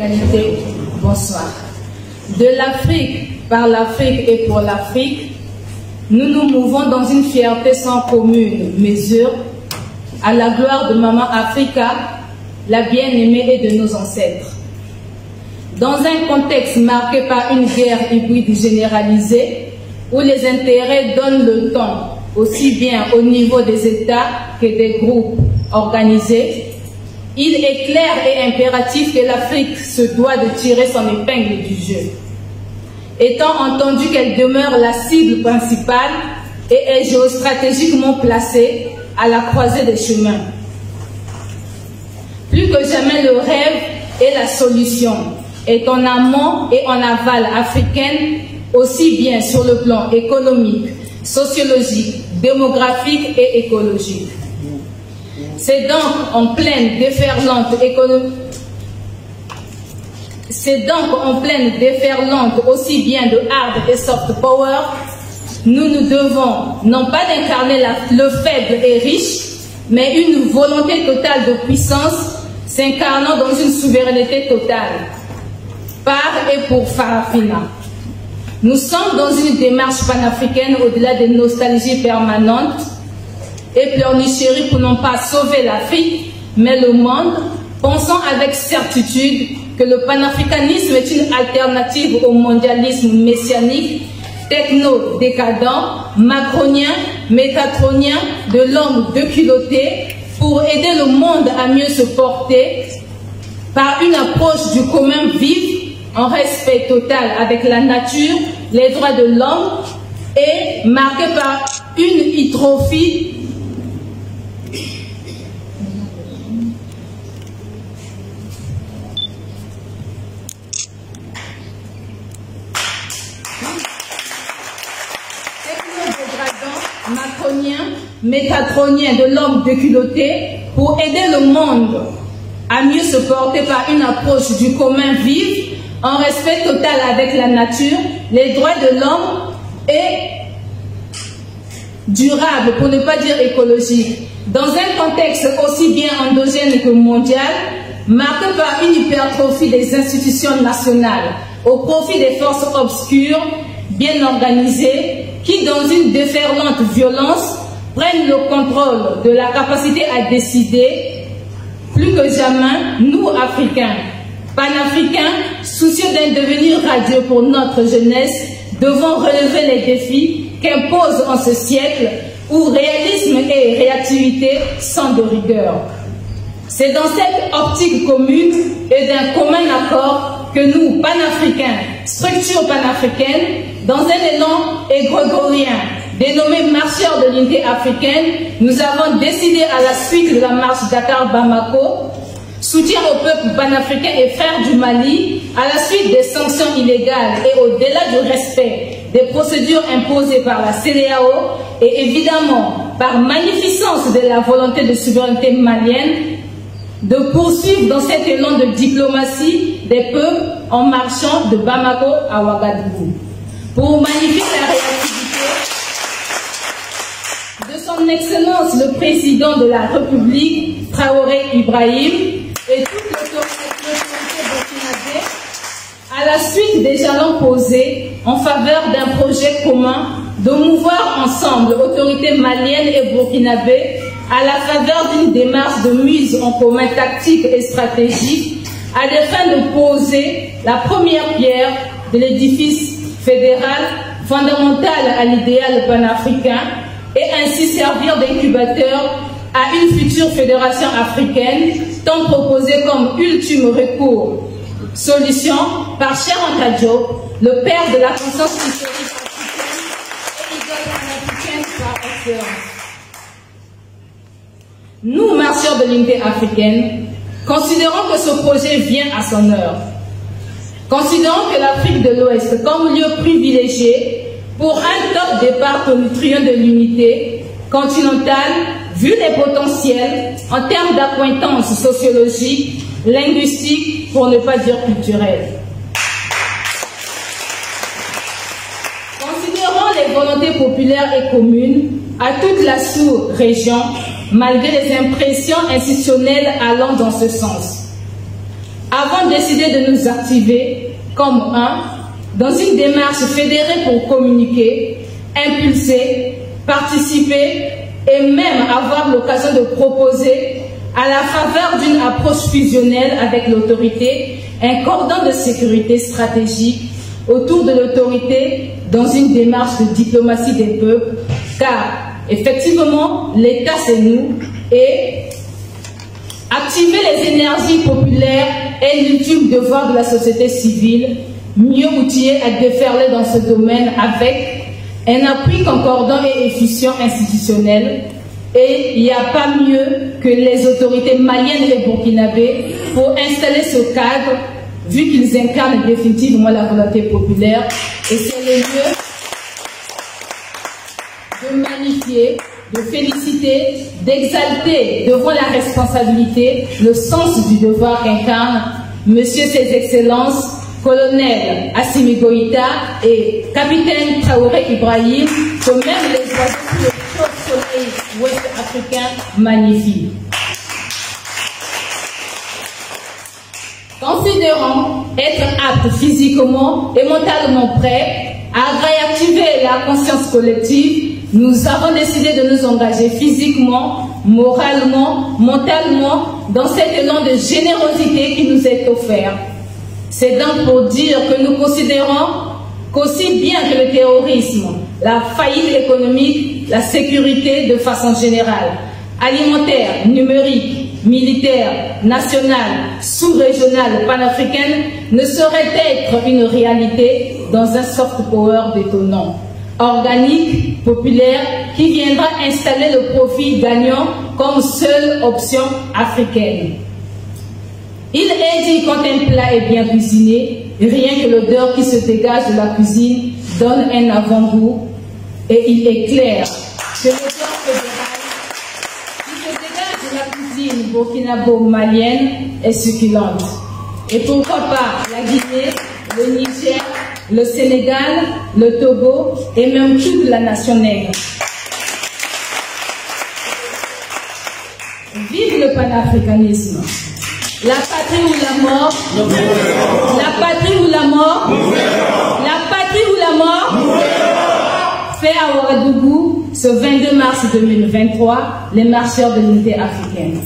Qualité, bonsoir. De l'Afrique, par l'Afrique et pour l'Afrique, nous nous mouvons dans une fierté sans commune mesure à la gloire de Maman Africa, la bien-aimée et de nos ancêtres. Dans un contexte marqué par une guerre hybride généralisée, où les intérêts donnent le ton, aussi bien au niveau des États que des groupes organisés, il est clair et impératif que l'Afrique se doit de tirer son épingle du jeu. Étant entendu qu'elle demeure la cible principale et est géostratégiquement placée à la croisée des chemins. Plus que jamais, le rêve et la solution est en amont et en aval africaine, aussi bien sur le plan économique, sociologique, démographique et écologique. C'est donc en pleine déferlante économique. C'est donc en pleine déferlante aussi bien de hard et soft power, nous nous devons non pas d'incarner le faible et riche, mais une volonté totale de puissance s'incarnant dans une souveraineté totale, par et pour Farafina. Nous sommes dans une démarche panafricaine au-delà des nostalgies permanentes et pleurnicheries pour non pas sauver l'Afrique, mais le monde, pensant avec certitude que le panafricanisme est une alternative au mondialisme messianique, techno-décadent, macronien, métatronien de l'homme deculotté pour aider le monde à mieux se porter par une approche du commun vif en respect total avec la nature, les droits de l'homme et marqué par une hytrophie macronien, métatronien de l'homme déculotté pour aider le monde à mieux se porter par une approche du commun vif en respect total avec la nature, les droits de l'homme et durable, pour ne pas dire écologique, dans un contexte aussi bien endogène que mondial, marqué par une hypertrophie des institutions nationales au profit des forces obscures, bien organisées, qui, dans une déferlante violence, prennent le contrôle de la capacité à décider. Plus que jamais, nous, Africains, panafricains, soucieux d'un devenir radieux pour notre jeunesse, devons relever les défis qu'impose en ce siècle où réalisme et réactivité sont de rigueur. C'est dans cette optique commune et d'un commun accord que nous, panafricains, structure panafricaine, dans un élan égrégorien dénommé marcheurs de l'unité africaine, nous avons décidé à la suite de la marche Dakar-Bamako, soutien au peuple panafricain et frère du Mali, à la suite des sanctions illégales et au-delà du respect des procédures imposées par la CEDEAO et évidemment par magnificence de la volonté de souveraineté malienne, de poursuivre dans cet élan de diplomatie des peuples en marchant de Bamako à Ouagadougou. Pour magnifier la réactivité de son Excellence le Président de la République, Traoré Ibrahim, et toute l'autorité burkinabé, à la suite des jalons posés en faveur d'un projet commun de mouvoir ensemble autorités maliennes et burkinabé à la faveur d'une démarche de mise en commun tactique et stratégique à des fins de poser la première pierre de l'édifice fédéral fondamental à l'idéal panafricain et ainsi servir d'incubateur à une future fédération africaine tant proposée comme ultime recours. Solution par Cheikh Anta Diop, le père de la conscience historique africaine et idole panafricaine par excellence. Nous, marcheurs de l'unité africaine, considérons que ce projet vient à son heure. Considérons que l'Afrique de l'Ouest comme lieu privilégié pour un top départ tonitruant de l'unité continentale, vu les potentiels en termes d'acquaintance sociologique, linguistique, pour ne pas dire culturelle. Considérons les volontés populaires et communes à toute la sous-région, malgré les impressions institutionnelles allant dans ce sens. avons décidé de nous activer comme dans une démarche fédérée pour communiquer, impulser, participer et même avoir l'occasion de proposer, à la faveur d'une approche fusionnelle avec l'autorité, un cordon de sécurité stratégique autour de l'autorité dans une démarche de diplomatie des peuples, car effectivement, l'État c'est nous, et activer les énergies populaires est l'ultime devoir de la société civile, mieux outillée à déferler dans ce domaine avec un appui concordant et efficient institutionnel. Et il n'y a pas mieux que les autorités maliennes et burkinabées pour installer ce cadre, vu qu'ils incarnent définitivement la volonté populaire. Et c'est le lieu de magnifier, de féliciter, d'exalter devant la responsabilité le sens du devoir qu'incarnent Monsieur Ses Excellences, Colonel Assimi Goïta et Capitaine Traoré Ibrahim, que même les oiseaux sous le chaud soleil ouest africain magnifient. Considérant être apte physiquement et mentalement prêt à réactiver la conscience collective, nous avons décidé de nous engager physiquement, moralement, mentalement dans cet élan de générosité qui nous est offert. C'est donc pour dire que nous considérons qu'aussi bien que le terrorisme, la faillite économique, la sécurité de façon générale, alimentaire, numérique, militaire, nationale, sous-régionale, panafricaine, ne saurait être une réalité dans un soft power détonnant, organique, populaire, qui viendra installer le profit gagnant comme seule option africaine. Il est dit quand un plat est bien cuisiné, rien que l'odeur qui se dégage de la cuisine donne un avant-goût, et il est clair que l'odeur fédérale qui se dégage de la cuisine burkinabo-malienne est succulente. Et pourquoi pas la Guinée, le Niger, le Sénégal, le Togo et même toute la nation nègre. Vive le panafricanisme! La patrie ou la mort? La patrie ou la mort? La patrie ou la mort? Fait à Ouagadougou, ce 22 mars 2023, les marcheurs de l'unité africaine.